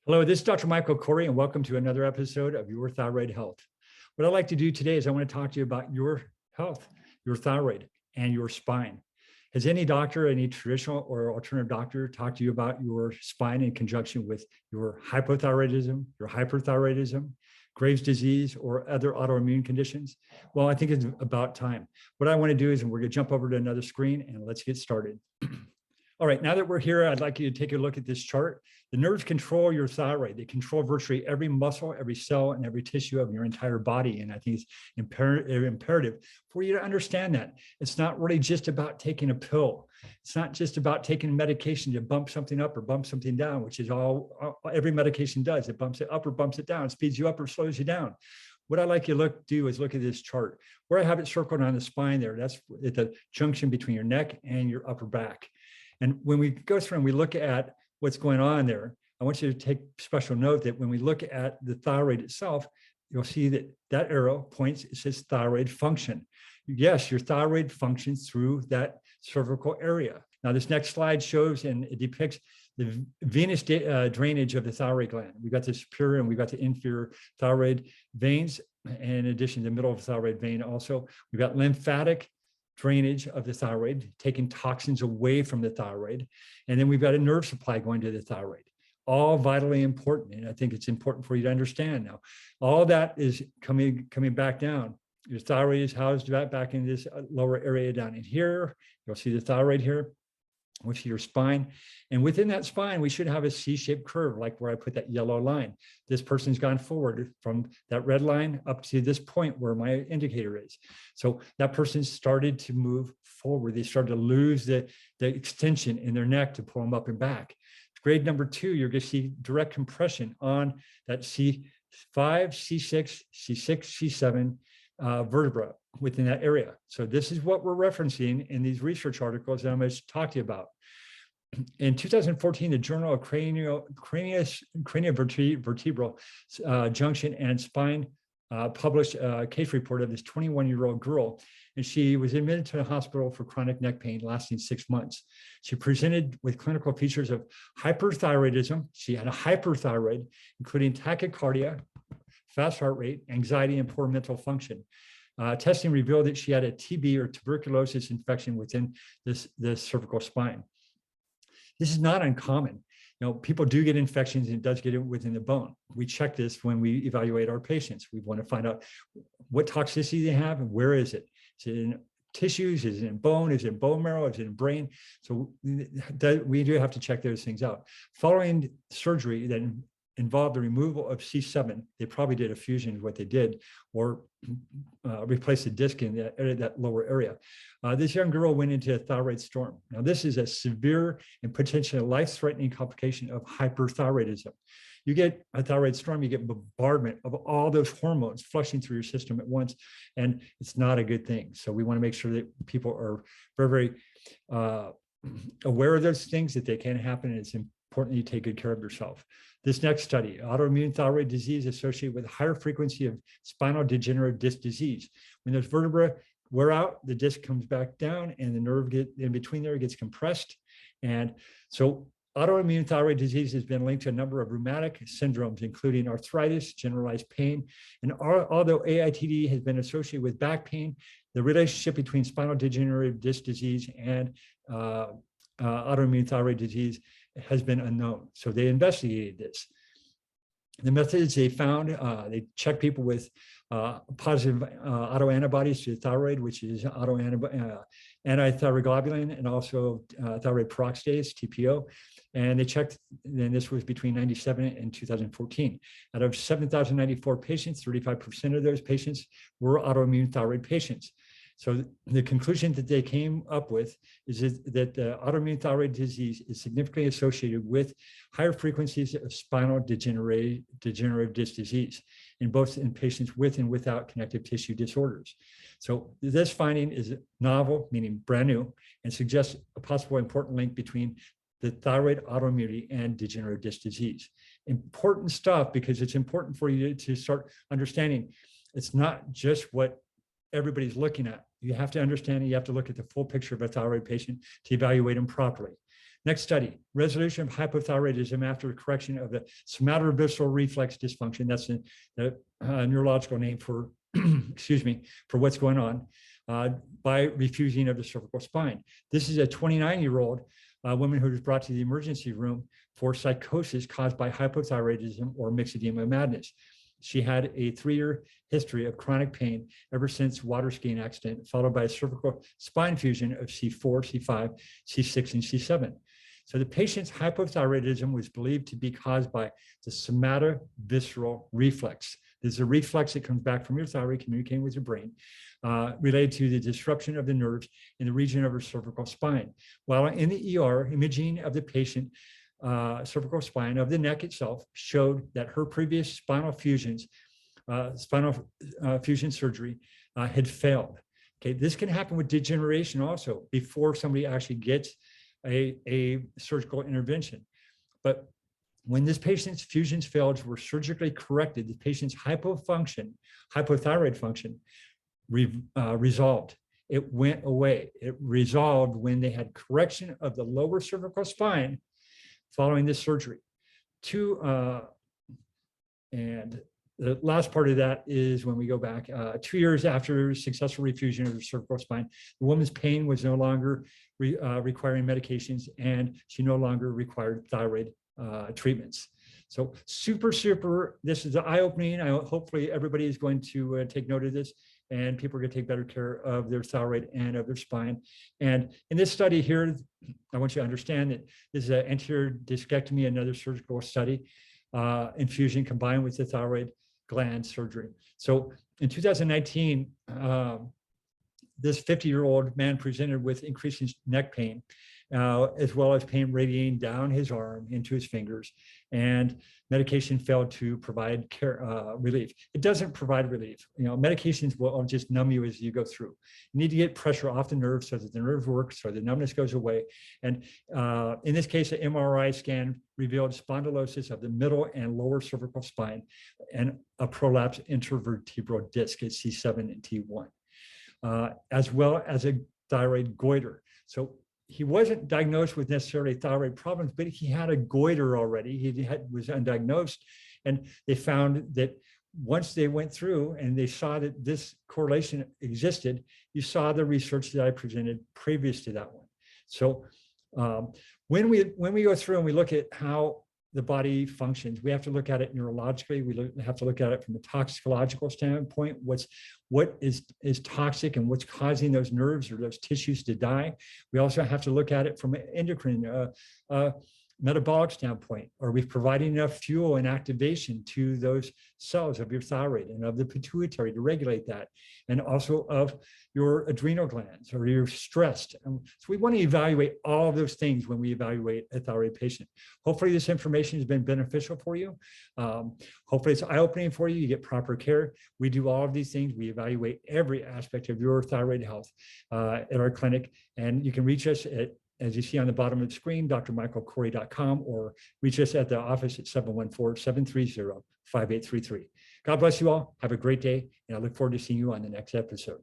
Hello, this is Dr. Michael Corey, and welcome to another episode of Your Thyroid Health. What I'd like to do today is I want to talk to you about your health, your thyroid, and your spine. Has any doctor, any traditional or alternative doctor talked to you about your spine in conjunction with your hypothyroidism, your hyperthyroidism, Graves' disease, or other autoimmune conditions? Well, I think it's about time. What I want to do is we're going to jump over to another screen and let's get started. All right, now that we're here, I'd like you to take a look at this chart. The nerves control your thyroid. They control virtually every muscle, every cell, and every tissue of your entire body. And I think it's imperative for you to understand that. It's not really just about taking a pill. It's not just about taking medication to bump something up or bump something down, which is all every medication does. It bumps it up or bumps it down, it speeds you up or slows you down. What I like you to do is look at this chart. Where I have it circled on the spine there, that's at the junction between your neck and your upper back. And when we go through and we look at what's going on there, I want you to take special note that when we look at the thyroid itself, you'll see that that arrow points, it says thyroid function. Yes, your thyroid functions through that cervical area. Now, this next slide shows and it depicts the venous drainage of the thyroid gland. We've got the superior and we've got the inferior thyroid veins. And in addition, the middle of the thyroid vein also, we've got lymphatic drainage of the thyroid, taking toxins away from the thyroid. And then we've got a nerve supply going to the thyroid, all vitally important. And I think it's important for you to understand now. All that is coming back down. Your thyroid is housed back in this lower area down in here. You'll see the thyroid here with your spine. And within that spine, we should have a C-shaped curve, like where I put that yellow line. This person's gone forward from that red line up to this point where my indicator is. So that person started to move forward. They started to lose the extension in their neck to pull them up and back. Grade number 2, you're going to see direct compression on that C5, C6, C6, C7 vertebra within that area. So this is what we're referencing in these research articles that I'm going to talk to you about. In 2014, the Journal of Craniovertebral Junction and Spine published a case report of this 21-year-old girl, and she was admitted to the hospital for chronic neck pain lasting 6 months. She presented with clinical features of hyperthyroidism. She had a hyperthyroid, including tachycardia, fast heart rate, anxiety, and poor mental function. Testing revealed that she had a TB or tuberculosis infection within the cervical spine. This is not uncommon. You know, people do get infections and it does get it within the bone. We check this when we evaluate our patients. We want to find out what toxicity they have and where is it. Is it in tissues? Is it in bone? Is it in bone marrow? Is it in brain? So we do have to check those things out. Following surgery that involved the removal of C7, they probably did a fusion of what they did, or replaced the disc in that lower area. This young girl went into a thyroid storm. Now, this is a severe and potentially life-threatening complication of hyperthyroidism. You get a thyroid storm, you get bombardment of all those hormones flushing through your system at once, and it's not a good thing. So we want to make sure that people are very, very aware of those things, that they can happen, and it's important that you take good care of yourself. This next study, autoimmune thyroid disease associated with higher frequency of spinal degenerative disc disease. When those vertebrae wear out, the disc comes back down and the nerve in between there gets compressed. And so autoimmune thyroid disease has been linked to a number of rheumatic syndromes, including arthritis, generalized pain. And although AITD has been associated with back pain, the relationship between spinal degenerative disc disease and autoimmune thyroid disease has been unknown. So they investigated this. The methods they found, they checked people with positive autoantibodies to the thyroid, which is antithyroglobulin, and also thyroid peroxidase, TPO. And they checked, and this was between 97 and 2014. Out of 7,094 patients, 35% of those patients were autoimmune thyroid patients. So the conclusion that they came up with is that autoimmune thyroid disease is significantly associated with higher frequencies of spinal degenerative disc disease in patients with and without connective tissue disorders. So this finding is novel, meaning brand new, and suggests a possible important link between the thyroid autoimmunity and degenerative disc disease. Important stuff, because it's important for you to start understanding it's not just what everybody's looking at. You have to understand, you have to look at the full picture of a thyroid patient to evaluate them properly. Next study, resolution of hypothyroidism after correction of the somatovisceral reflex dysfunction. That's the neurological name for, excuse me, for what's going on by refusing of the cervical spine. This is a 29-year-old woman who was brought to the emergency room for psychosis caused by hypothyroidism or myxedema madness. She had a 3-year history of chronic pain ever since water skiing accident, followed by a cervical spine fusion of C4, C5, C6, and C7. So the patient's hypothyroidism was believed to be caused by the somatovisceral reflex. There's a reflex that comes back from your thyroid communicating with your brain, related to the disruption of the nerves in the region of her cervical spine. While in the ER, imaging of the patient cervical spine of the neck itself showed that her previous spinal fusion surgery had failed. Okay, this can happen with degeneration also before somebody actually gets a surgical intervention. But when this patient's fusions failed, were surgically corrected, the patient's hypothyroid function resolved. It went away. It resolved when they had correction of the lower cervical spine following this surgery. And the last part of that is when we go back 2 years after successful refusion of the cervical spine, the woman's pain was no longer requiring medications, and she no longer required thyroid treatments. So super, this is eye-opening. Hopefully everybody is going to take note of this, and people are going to take better care of their thyroid and of their spine. And in this study here, I want you to understand that this is an anterior discectomy, another surgical study, infusion combined with the thyroid gland surgery. So in 2019, this 50-year-old man presented with increasing neck pain, as well as pain radiating down his arm into his fingers, and medication failed to provide relief. It doesn't provide relief. Medications will just numb you as you go through. You need to get pressure off the nerve so that the nerve works, so the numbness goes away. And in this case, an MRI scan revealed spondylosis of the middle and lower cervical spine and a prolapsed intervertebral disc at C7 and T1, as well as a thyroid goiter. So he wasn't diagnosed with necessarily thyroid problems, but he had a goiter already. He was undiagnosed, and they found that once they went through and they saw that this correlation existed, you saw the research that I presented previous to that one. So when we go through and we look at how the body functions, we have to look at it neurologically. We have to look at it from a toxicological standpoint. What is toxic and what's causing those nerves or those tissues to die. We also have to look at it from an endocrine, metabolic standpoint. Are we providing enough fuel and activation to those cells of your thyroid and of the pituitary to regulate that, and also of your adrenal glands? Or you're stressed? So we want to evaluate all of those things when we evaluate a thyroid patient. Hopefully this information has been beneficial for you. Hopefully it's eye-opening for you. You get proper care. We do all of these things. We evaluate every aspect of your thyroid health at our clinic, and you can reach us at, as you see on the bottom of the screen, drmichaelcorey.com, or reach us at the office at 714-730-5833. God bless you all. Have a great day, and I look forward to seeing you on the next episode.